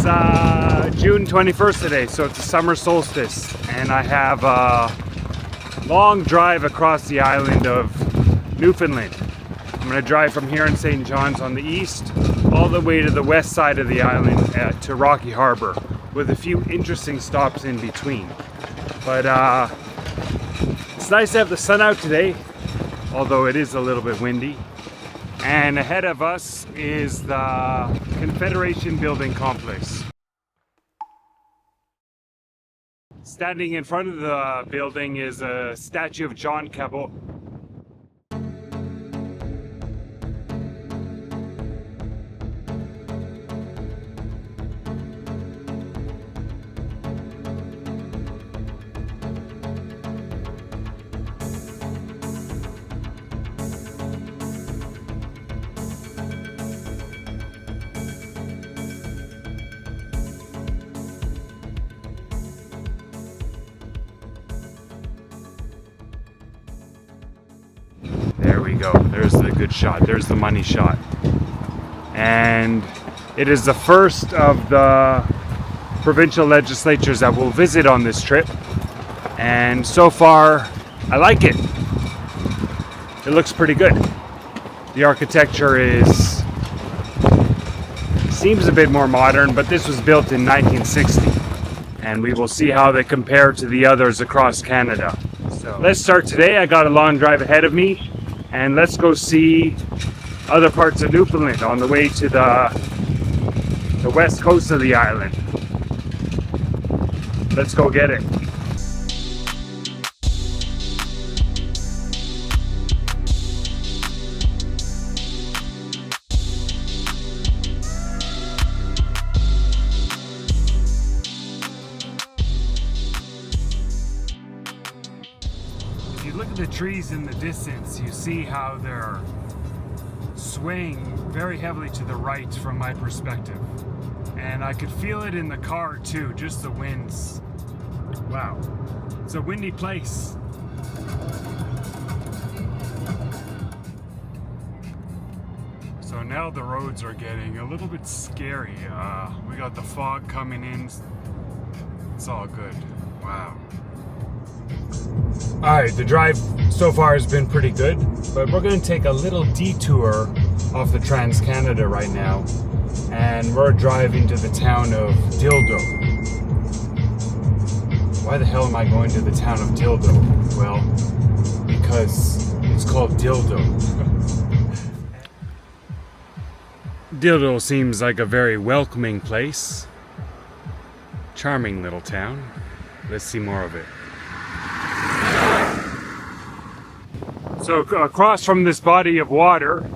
June 21st today, so it's the summer solstice, and I have a long drive across the island of Newfoundland. I'm going to drive from here in St. John's on the east all the way to the west side of the island to Rocky Harbour, with a few interesting stops in between. But it's nice to have the sun out today, although it is a little bit windy. And ahead of us is the Confederation Building Complex. Standing in front of the building is a statue of John Cabot. There we go. There's the good shot. There's the money shot. And it is the first of the provincial legislatures that will visit on this trip. And so far, I like it. It looks pretty good. The architecture seems a bit more modern, but this was built in 1960. And we will see how they compare to the others across Canada. So let's start today. I got a long drive ahead of me. And let's go see other parts of Newfoundland on the way to the west coast of the island. Let's go get it. Look at the trees in the distance. You see how they're swaying very heavily to the right from my perspective. And I could feel it in the car too, just the winds. Wow, it's a windy place. So now the roads are getting a little bit scary. We got the fog coming in. It's all good. Wow. Alright, the drive so far has been pretty good, but we're going to take a little detour off the Trans-Canada right now, and we're driving to the town of Dildo. Why the hell am I going to the town of Dildo? Well, because it's called Dildo. Dildo seems like a very welcoming place. Charming little town. Let's see more of it. So across from this body of water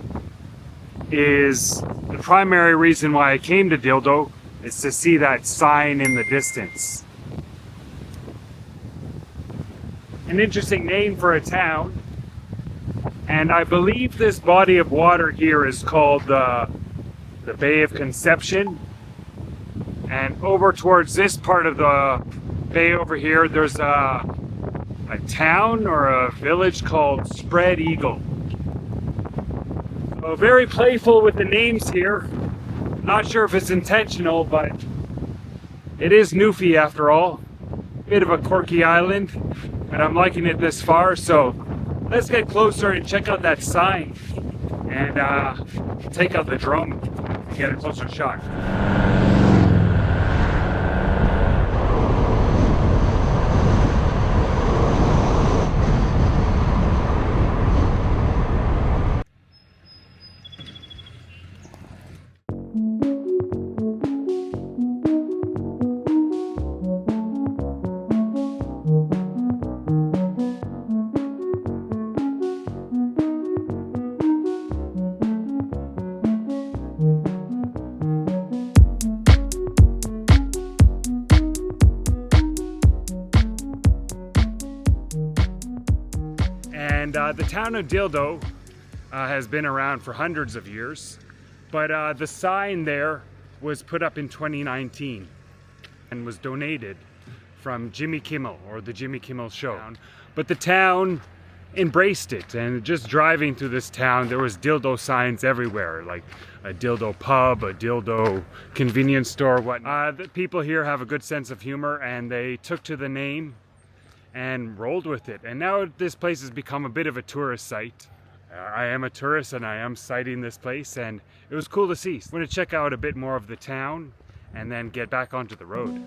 is the primary reason why I came to Dildo, is to see that sign in the distance. An interesting name for a town, and I believe this body of water here is called the Bay of Conception. And over towards this part of the bay over here, there's a town or a village called Spread Eagle. So very playful with the names here. Not sure if it's intentional, but it is Newfie after all. Bit of a quirky island, and I'm liking it this far. So let's get closer and check out that sign and take out the drone and get a closer shot. And the town of Dildo has been around for hundreds of years, but the sign there was put up in 2019 and was donated from Jimmy Kimmel, or the Jimmy Kimmel Show. But the town embraced it. And just driving through this town, there was dildo signs everywhere, like a dildo pub, a dildo convenience store, whatnot. The people here have a good sense of humor, and they took to the name and rolled with it. And now this place has become a bit of a tourist site. I am a tourist and I am citing this place, and it was cool to see. I'm going to check out a bit more of the town and then get back onto the road.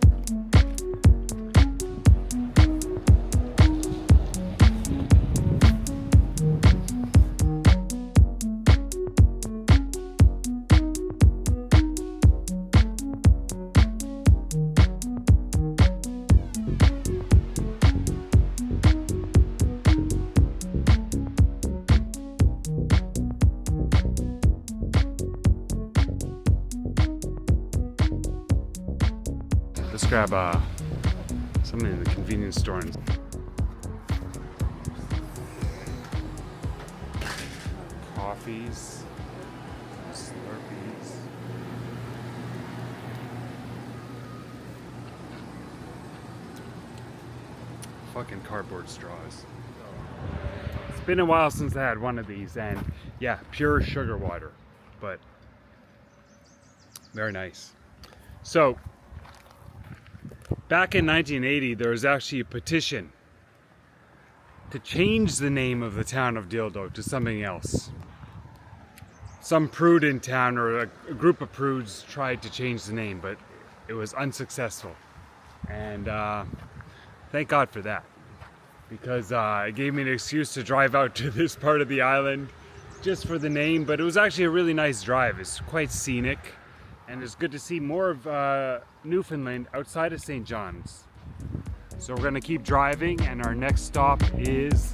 Let's grab something in the convenience store. Coffees, Slurpees. Fucking cardboard straws. It's been a while since I had one of these, and yeah, pure sugar water, but very nice. So, back in 1980, there was actually a petition to change the name of the town of Dildo to something else. Some prude in town, or a group of prudes, tried to change the name, but it was unsuccessful. And thank God for that, because it gave me an excuse to drive out to this part of the island just for the name. But it was actually a really nice drive. It's quite scenic. And it's good to see more of Newfoundland outside of St. John's. So we're gonna keep driving, and our next stop is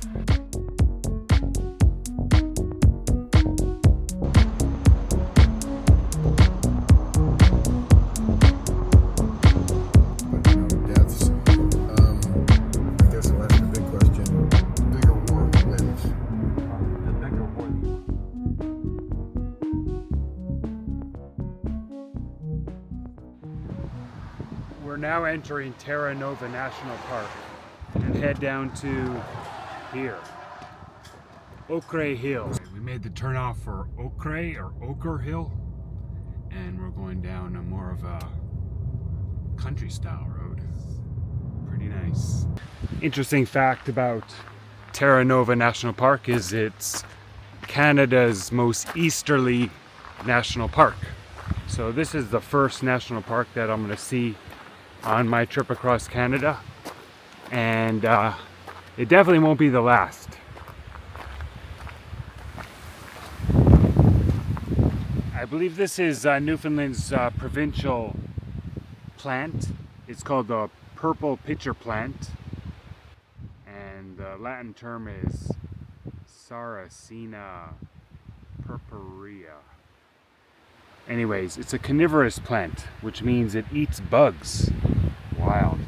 deaths. I guess I'll ask the big question. Big or war wins? the bigger one. We're now entering Terra Nova National Park and head down to here, Ochre Hill. We made the turnoff for Ochre Hill, and we're going down a more of a country style road. Pretty nice. Interesting fact about Terra Nova National Park is it's Canada's most easterly national park. So this is the first national park that I'm going to see on my trip across Canada, and it definitely won't be the last. I believe this is Newfoundland's provincial plant. It's called the purple pitcher plant, and the Latin term is Sarracenia purpurea. Anyways, it's a carnivorous plant, which means it eats bugs. Wild.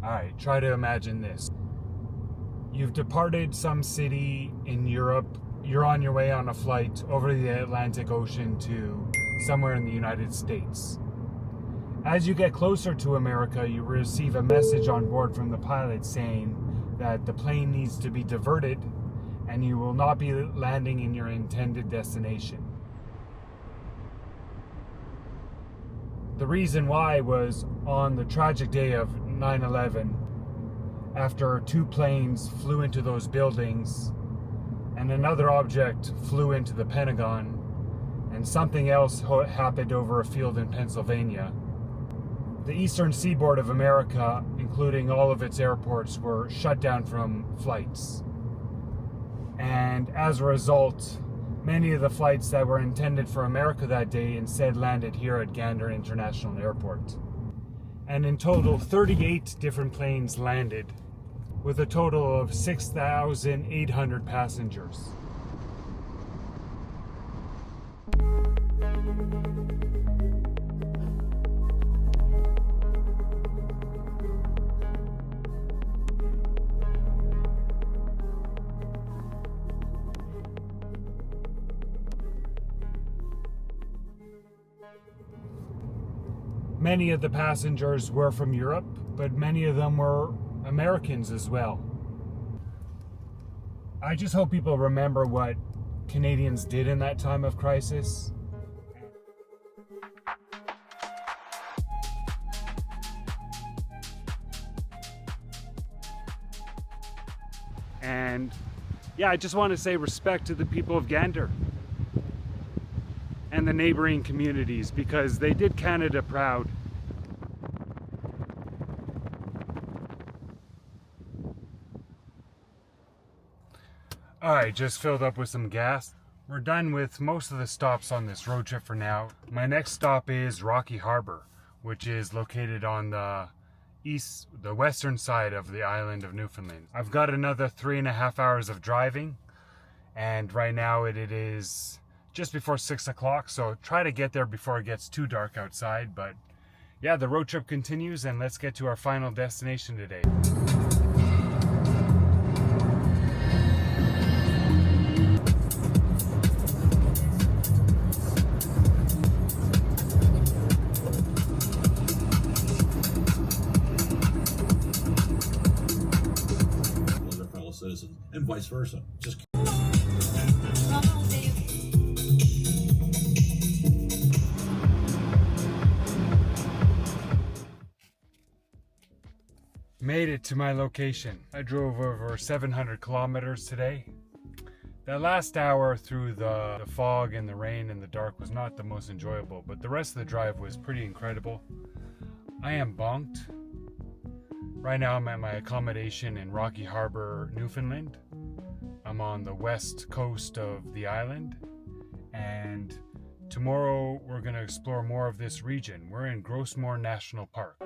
Alright, try to imagine this. You've departed some city in Europe. You're on your way on a flight over the Atlantic Ocean to somewhere in the United States. As you get closer to America, you receive a message on board from the pilot saying that the plane needs to be diverted and you will not be landing in your intended destination. The reason why was on the tragic day of 9/11, after 2 planes flew into those buildings, and another object flew into the Pentagon, and something else happened over a field in Pennsylvania. The eastern seaboard of America, including all of its airports, were shut down from flights. And as a result, many of the flights that were intended for America that day instead landed here at Gander International Airport. And in total, 38 different planes landed, with a total of 6,800 passengers. Many of the passengers were from Europe, but many of them were Americans as well. I just hope people remember what Canadians did in that time of crisis. And yeah, I just want to say respect to the people of Gander and the neighboring communities, because they did Canada proud. Alright, just filled up with some gas. We're done with most of the stops on this road trip for now. My next stop is Rocky Harbour, which is located on the western side of the island of Newfoundland. I've got another 3.5 hours of driving, and right now it is just before 6 o'clock, so try to get there before it gets too dark outside. But yeah, the road trip continues, and let's get to our final destination today. Other fellow citizens, and vice versa. Just Made it to my location. I drove over 700 kilometers today. That last hour through the fog and the rain and the dark was not the most enjoyable, but the rest of the drive was pretty incredible. I am bonked. Right now I'm at my accommodation in Rocky Harbour, Newfoundland. I'm on the west coast of the island, and tomorrow we're going to explore more of this region. We're in Gros Morne National Park.